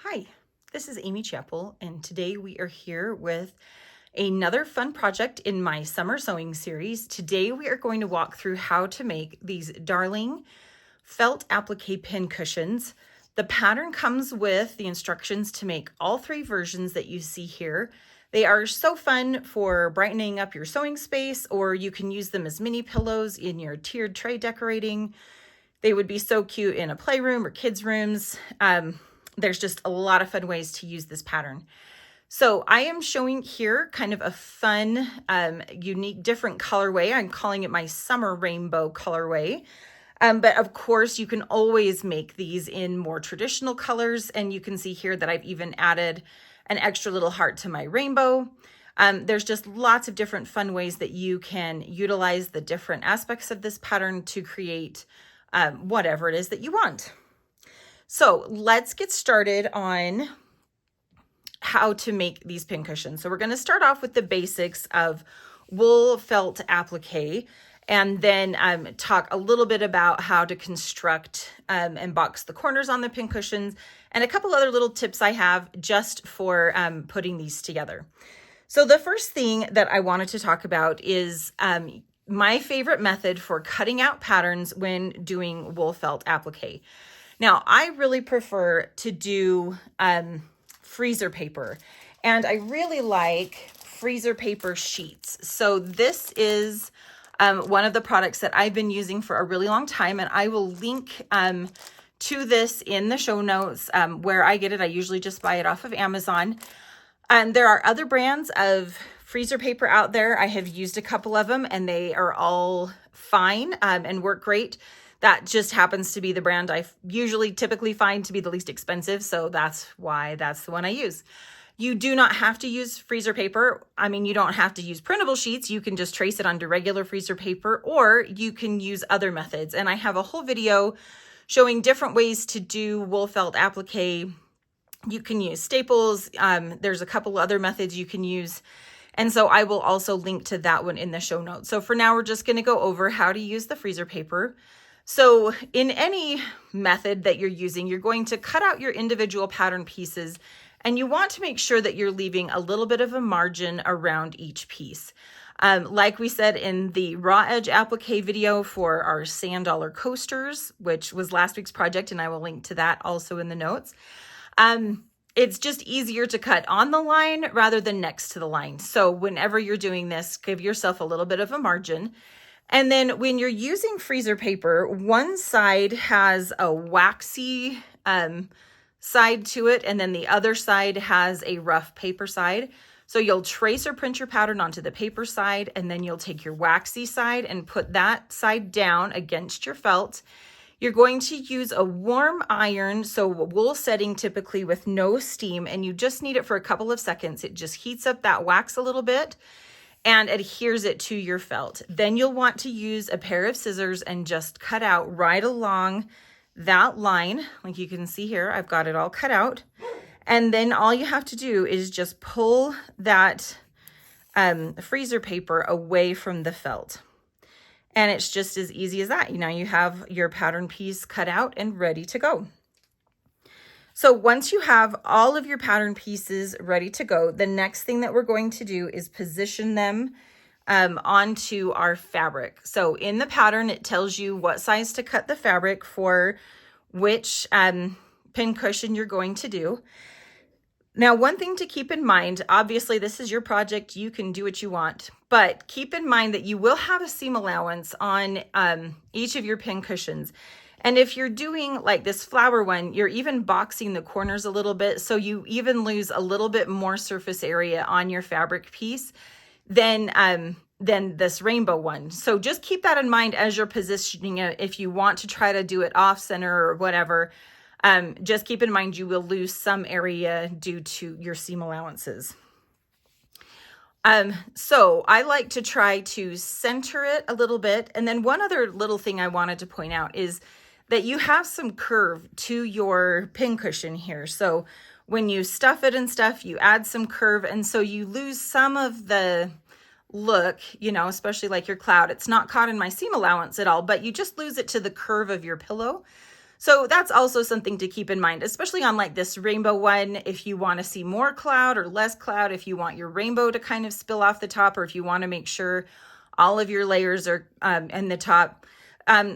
Hi, this is Amy Chappell, and today we are here with another fun project in my summer sewing series. Today we are going to walk through how to make these darling felt applique pin cushions. The pattern comes with the instructions to make all three versions that you see here. They are so fun for brightening up your sewing space, or you can use them as mini pillows in your tiered tray decorating. They would be so cute in a playroom or kids' rooms. There's just a lot of fun ways to use this pattern. So I am showing here kind of a fun, unique, different colorway. I'm calling it my summer rainbow colorway. But of course, you can always make these in more traditional colors. And you can see here that I've even added an extra little heart to my rainbow. There's just lots of different fun ways that you can utilize the different aspects of this pattern to create whatever it is that you want. So let's get started on how to make these pincushions. So we're going to start off with the basics of wool felt applique, and then talk a little bit about how to construct and box the corners on the pincushions, and a couple other little tips I have just for putting these together. So the first thing that I wanted to talk about is my favorite method for cutting out patterns when doing wool felt applique. Now, I really prefer to do freezer paper, and I really like freezer paper sheets. So this is one of the products that I've been using for a really long time, and I will link to this in the show notes where I get it. I usually just buy it off of Amazon. There are other brands of freezer paper out there. I have used a couple of them, and they are all fine and work great. That just happens to be the brand I typically find to be the least expensive, so that's why that's the one I use. You do not have to use freezer paper. I mean, you don't have to use printable sheets. You can just trace it onto regular freezer paper, or you can use other methods. And I have a whole video showing different ways to do wool felt applique. You can use staples. There's a couple other methods you can use. And so I will also link to that one in the show notes. So for now, we're just going to go over how to use the freezer paper. So in any method that you're using, you're going to cut out your individual pattern pieces, and you want to make sure that you're leaving a little bit of a margin around each piece. Like we said in the raw edge applique video for our sand dollar coasters, which was last week's project, and I will link to that also in the notes. It's just easier to cut on the line rather than next to the line. So whenever you're doing this, give yourself a little bit of a margin. And then when you're using freezer paper, one side has a waxy side to it, and then the other side has a rough paper side. So you'll trace or print your pattern onto the paper side, and then you'll take your waxy side and put that side down against your felt. You're going to use a warm iron, so a wool setting typically with no steam, and you just need it for a couple of seconds. It just heats up that wax a little bit and adheres it to your felt. Then you'll want to use a pair of scissors and just cut out right along that line. Like you can see here, I've got it all cut out. And then all you have to do is just pull that freezer paper away from the felt. And it's just as easy as that. You know, you have your pattern piece cut out and ready to go. So once you have all of your pattern pieces ready to go, the next thing that we're going to do is position them onto our fabric. So in the pattern, it tells you what size to cut the fabric for which pin cushion you're going to do. Now, one thing to keep in mind, obviously this is your project, you can do what you want, but keep in mind that you will have a seam allowance on each of your pin cushions. And if you're doing like this flower one, you're even boxing the corners a little bit, so you even lose a little bit more surface area on your fabric piece than this rainbow one. So just keep that in mind as you're positioning it. If you want to try to do it off center or whatever, just keep in mind you will lose some area due to your seam allowances. So I like to try to center it a little bit. And then one other little thing I wanted to point out is that you have some curve to your pin cushion here. So when you stuff it and stuff, you add some curve, and so you lose some of the look, you know, especially like your cloud. It's not caught in my seam allowance at all, but you just lose it to the curve of your pillow. So that's also something to keep in mind, especially on like this rainbow one, if you want to see more cloud or less cloud, if you want your rainbow to kind of spill off the top, or if you want to make sure all of your layers are in the top.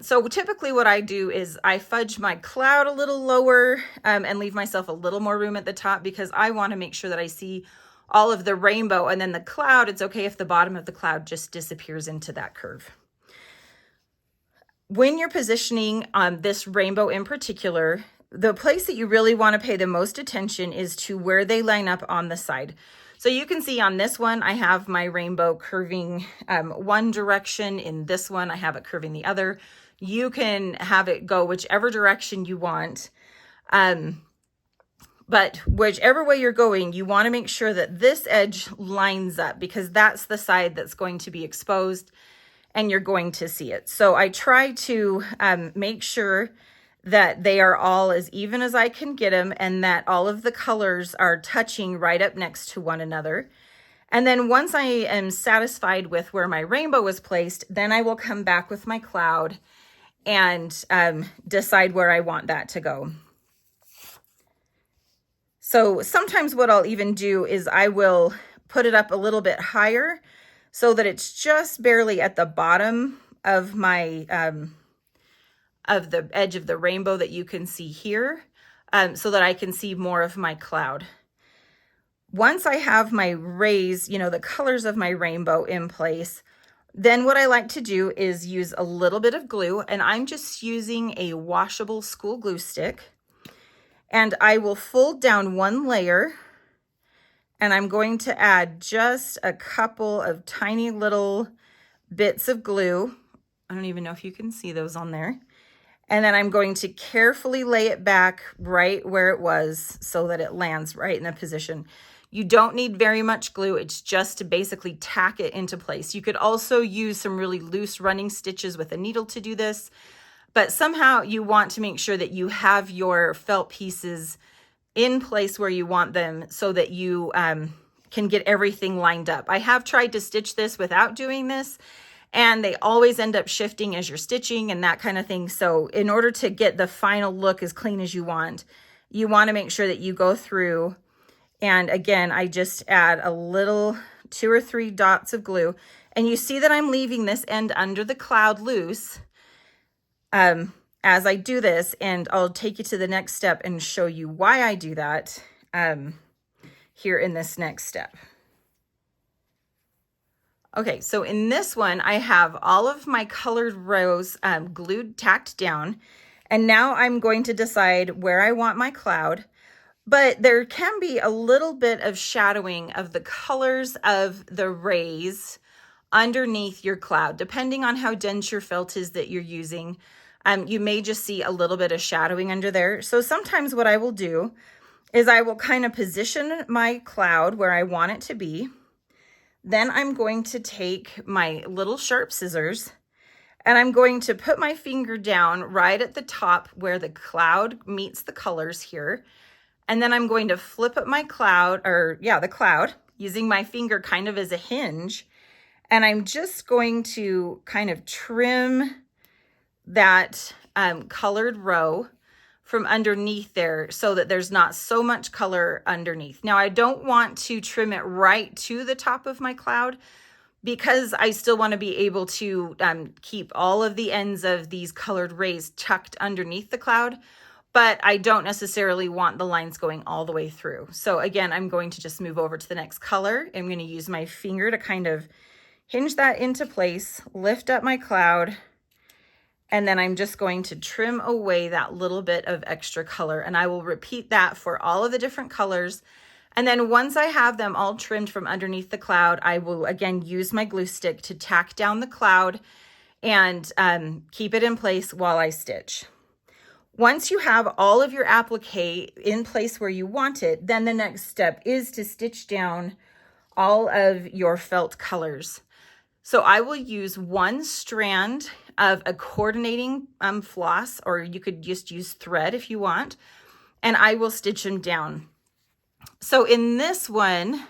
So typically what I do is I fudge my cloud a little lower and leave myself a little more room at the top, because I want to make sure that I see all of the rainbow, and then the cloud, it's okay if the bottom of the cloud just disappears into that curve. When you're positioning this rainbow in particular, the place that you really want to pay the most attention is to where they line up on the side. So you can see on this one, I have my rainbow curving one direction. In this one, I have it curving the other. You can have it go whichever direction you want. But whichever way you're going, you want to make sure that this edge lines up, because that's the side that's going to be exposed and you're going to see it. So I try to make sure that they are all as even as I can get them, and that all of the colors are touching right up next to one another. And then once I am satisfied with where my rainbow was placed, then I will come back with my cloud and decide where I want that to go. So sometimes what I'll even do is I will put it up a little bit higher so that it's just barely at the bottom of my of the edge of the rainbow that you can see here, so that I can see more of my cloud. Once I have my rays, the colors of my rainbow in place, then what I like to do is use a little bit of glue, and I'm just using a washable school glue stick, and I will fold down one layer, and I'm going to add just a couple of tiny little bits of glue. I don't even know if you can see those on there. And then I'm going to carefully lay it back right where it was so that it lands right in the position. You don't need very much glue. It's just to basically tack it into place. You could also use some really loose running stitches with a needle to do this, but somehow you want to make sure that you have your felt pieces in place where you want them so that you can get everything lined up. I have tried to stitch this without doing this, and they always end up shifting as you're stitching and that kind of thing. So in order to get the final look as clean as you want to make sure that you go through. And again, I just add a little 2 or 3 dots of glue. And you see that I'm leaving this end under the cloud loose as I do this. And I'll take you to the next step and show you why I do that here in this next step. Okay, so in this one, I have all of my colored rows tacked down, and now I'm going to decide where I want my cloud, but there can be a little bit of shadowing of the colors of the rays underneath your cloud, depending on how dense your felt is that you're using. You may just see a little bit of shadowing under there. So sometimes what I will do is I will kind of position my cloud where I want it to be. Then I'm going to take my little sharp scissors, and I'm going to put my finger down right at the top where the cloud meets the colors here. And then I'm going to flip up my cloud, the cloud, using my finger kind of as a hinge. And I'm just going to kind of trim that colored row from underneath there so that there's not so much color underneath. Now, I don't want to trim it right to the top of my cloud because I still want to be able to keep all of the ends of these colored rays tucked underneath the cloud, but I don't necessarily want the lines going all the way through. So again, I'm going to just move over to the next color. I'm going to use my finger to kind of hinge that into place, lift up my cloud, and then I'm just going to trim away that little bit of extra color. And I will repeat that for all of the different colors. And then once I have them all trimmed from underneath the cloud, I will again use my glue stick to tack down the cloud and keep it in place while I stitch. Once you have all of your applique in place where you want it, then the next step is to stitch down all of your felt colors. So I will use one strand of a coordinating floss, or you could just use thread if you want, and I will stitch them down. So in this one,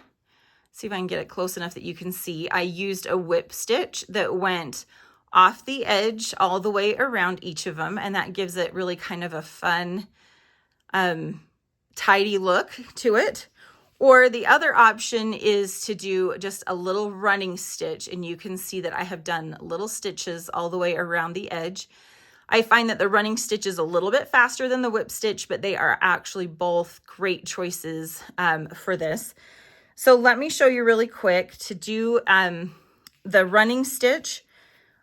see if I can get it close enough that you can see, I used a whip stitch that went off the edge all the way around each of them, and that gives it really kind of a fun, tidy look to it. Or the other option is to do just a little running stitch, and you can see that I have done little stitches all the way around the edge. I find that the running stitch is a little bit faster than the whip stitch, but they are actually both great choices for this. So let me show you really quick to do the running stitch.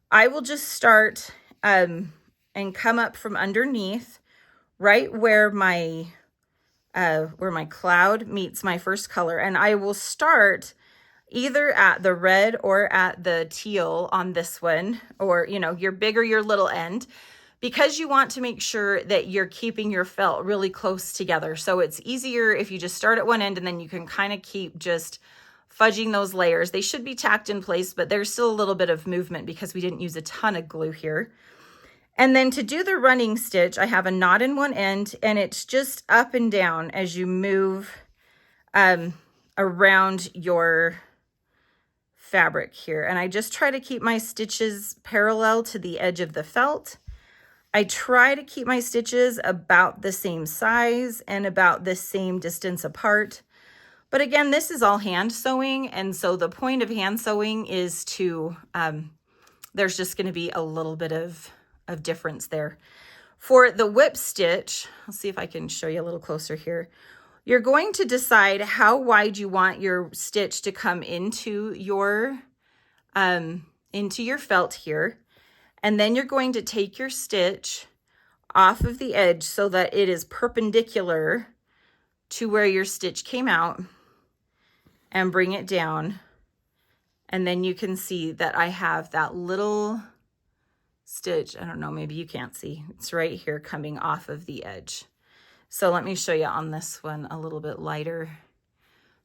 I will just start and come up from underneath right where my cloud meets my first color, and I will start either at the red or at the teal on this one, or your big or your little end, because you want to make sure that you're keeping your felt really close together. So it's easier if you just start at one end, and then you can kind of keep just fudging those layers. They should be tacked in place, but there's still a little bit of movement because we didn't use a ton of glue here. And then to do the running stitch, I have a knot in one end, and it's just up and down as you move around your fabric here. And I just try to keep my stitches parallel to the edge of the felt. I try to keep my stitches about the same size and about the same distance apart. But again, this is all hand sewing, and so the point of hand sewing is to, there's just going to be a little bit of difference there. For the whip stitch, I'll see if I can show you a little closer here. You're going to decide how wide you want your stitch to come into your felt here. And then you're going to take your stitch off of the edge so that it is perpendicular to where your stitch came out, and bring it down. And then you can see that I have that little stitch. I don't know, maybe you can't see. It's right here coming off of the edge. So let me show you on this one a little bit lighter.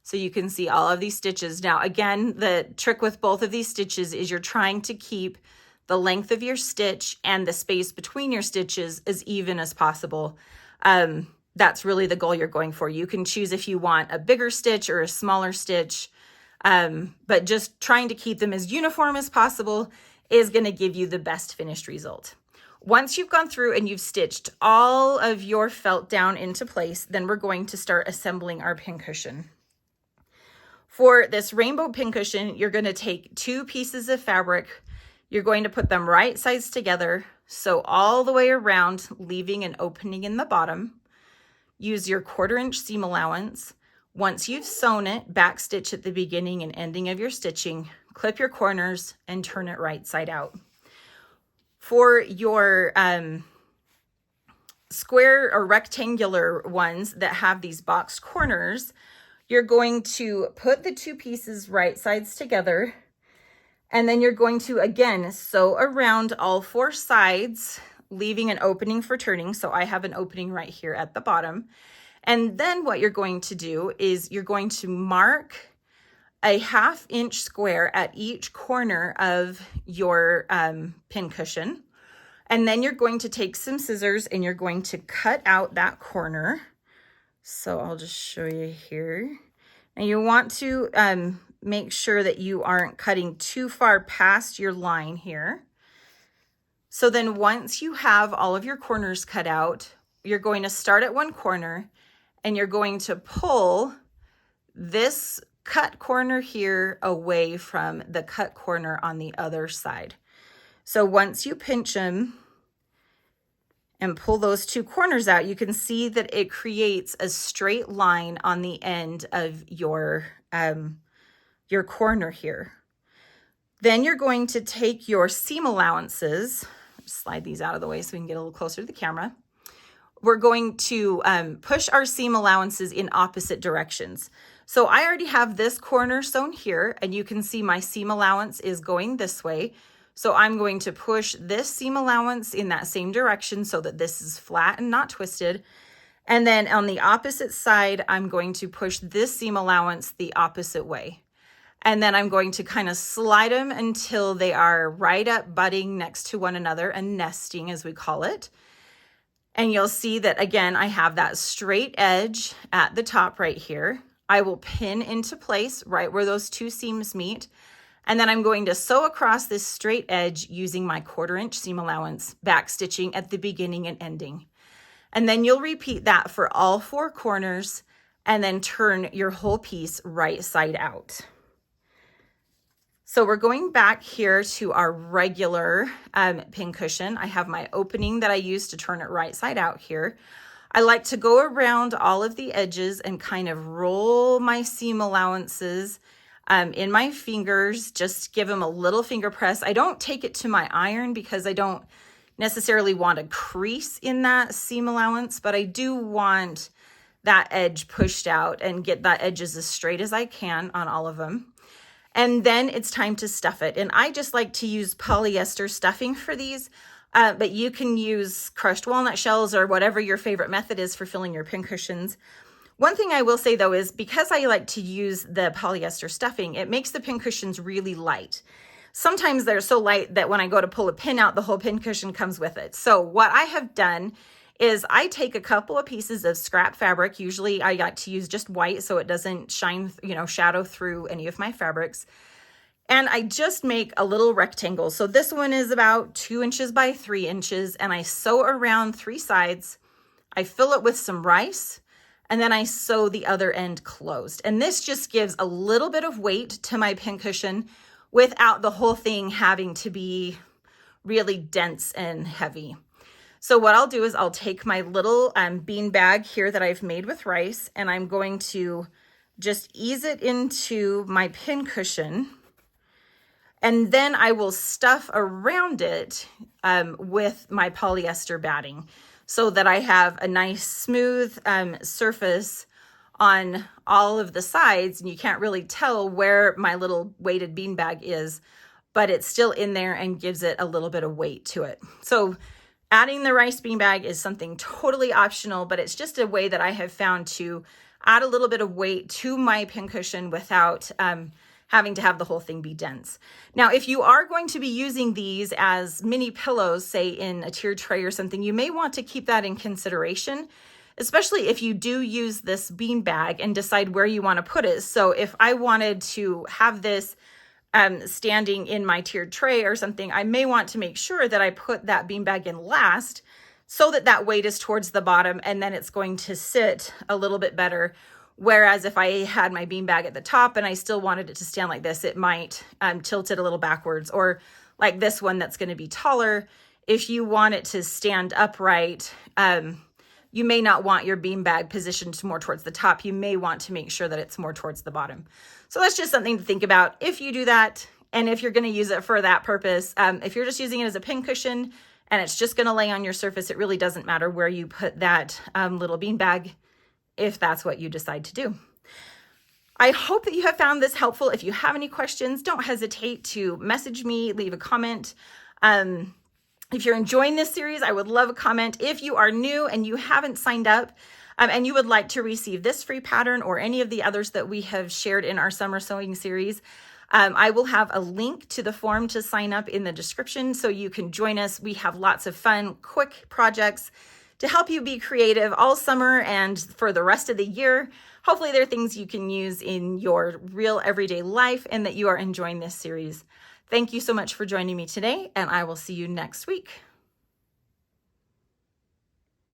So you can see all of these stitches. Now, again, the trick with both of these stitches is you're trying to keep the length of your stitch and the space between your stitches as even as possible. That's really the goal you're going for. You can choose if you want a bigger stitch or a smaller stitch, but just trying to keep them as uniform as possible is going to give you the best finished result. Once you've gone through and you've stitched all of your felt down into place, then we're going to start assembling our pincushion. For this rainbow pincushion, you're going to take 2 pieces of fabric. You're going to put them right sides together, sew all the way around, leaving an opening in the bottom. Use your 1/4 inch seam allowance. Once you've sewn it, back stitch at the beginning and ending of your stitching, clip your corners, and turn it right side out. For your square or rectangular ones that have these boxed corners, you're going to put the 2 pieces right sides together, and then you're going to, again, sew around all 4 sides, leaving an opening for turning. So I have an opening right here at the bottom. And then what you're going to do is you're going to mark a 1/2 inch square at each corner of your pincushion. And then you're going to take some scissors and you're going to cut out that corner. So I'll just show you here. And you want to make sure that you aren't cutting too far past your line here. So then once you have all of your corners cut out, you're going to start at one corner and you're going to pull this cut corner here away from the cut corner on the other side. So once you pinch them and pull those 2 corners out, you can see that it creates a straight line on the end of your corner here. Then you're going to take your seam allowances, slide these out of the way so we can get a little closer to the camera. We're going to push our seam allowances in opposite directions. So I already have this corner sewn here, and you can see my seam allowance is going this way. So I'm going to push this seam allowance in that same direction so that this is flat and not twisted. And then on the opposite side, I'm going to push this seam allowance the opposite way. And then I'm going to kind of slide them until they are right up butting next to one another and nesting, as we call it. And you'll see that, again, I have that straight edge at the top right here. I will pin into place right where those 2 seams meet. And then I'm going to sew across this straight edge using my 1/4 inch seam allowance back stitching at the beginning and ending. And then you'll repeat that for all 4 corners and then turn your whole piece right side out. So we're going back here to our regular pincushion. I have my opening that I use to turn it right side out here. I like to go around all of the edges and kind of roll my seam allowances in my fingers, just give them a little finger press. I don't take it to my iron because I don't necessarily want a crease in that seam allowance, but I do want that edge pushed out and get that edges as straight as I can on all of them. And then it's time to stuff it. And I just like to use polyester stuffing for these, but you can use crushed walnut shells or whatever your favorite method is for filling your pincushions. One thing I will say though is because I like to use the polyester stuffing, it makes the pincushions really light. Sometimes they're so light that when I go to pull a pin out, the whole pincushion comes with it. So what I have done is I take a couple of pieces of scrap fabric. Usually I like to use just white so it doesn't shine, shadow through any of my fabrics. And I just make a little rectangle. So this one is about 2 inches by 3 inches, and I sew around 3 sides. I fill it with some rice, and then I sew the other end closed. And this just gives a little bit of weight to my pincushion without the whole thing having to be really dense and heavy. So what I'll do is I'll take my little bean bag here that I've made with rice, and I'm going to just ease it into my pincushion. And then I will stuff around it with my polyester batting so that I have a nice smooth surface on all of the sides. And you can't really tell where my little weighted bean bag is, but it's still in there and gives it a little bit of weight to it. So adding the rice bean bag is something totally optional, but it's just a way that I have found to add a little bit of weight to my pincushion without having to have the whole thing be dense. Now, if you are going to be using these as mini pillows, say in a tiered tray or something, you may want to keep that in consideration, especially if you do use this bean bag and decide where you want to put it. So if I wanted to have this standing in my tiered tray or something, I may want to make sure that I put that beanbag in last so that that weight is towards the bottom, and then it's going to sit a little bit better. Whereas if I had my beanbag at the top and I still wanted it to stand like this, it might tilt it a little backwards. Or like this one that's going to be taller, if you want it to stand upright, you may not want your beanbag positioned more towards the top. You may want to make sure that it's more towards the bottom. So that's just something to think about if you do that, and if you're going to use it for that purpose. If you're just using it as a pincushion and it's just going to lay on your surface, it really doesn't matter where you put that little beanbag if that's what you decide to do. I hope that you have found this helpful. If you have any questions, don't hesitate to message me, leave a comment. If you're enjoying this series, I would love a comment. If you are new and you haven't signed up and you would like to receive this free pattern or any of the others that we have shared in our summer sewing series, I will have a link to the form to sign up in the description so you can join us. We have lots of fun, quick projects to help you be creative all summer and for the rest of the year. Hopefully there are things you can use in your real everyday life and that you are enjoying this series. Thank you so much for joining me today, and I will see you next week.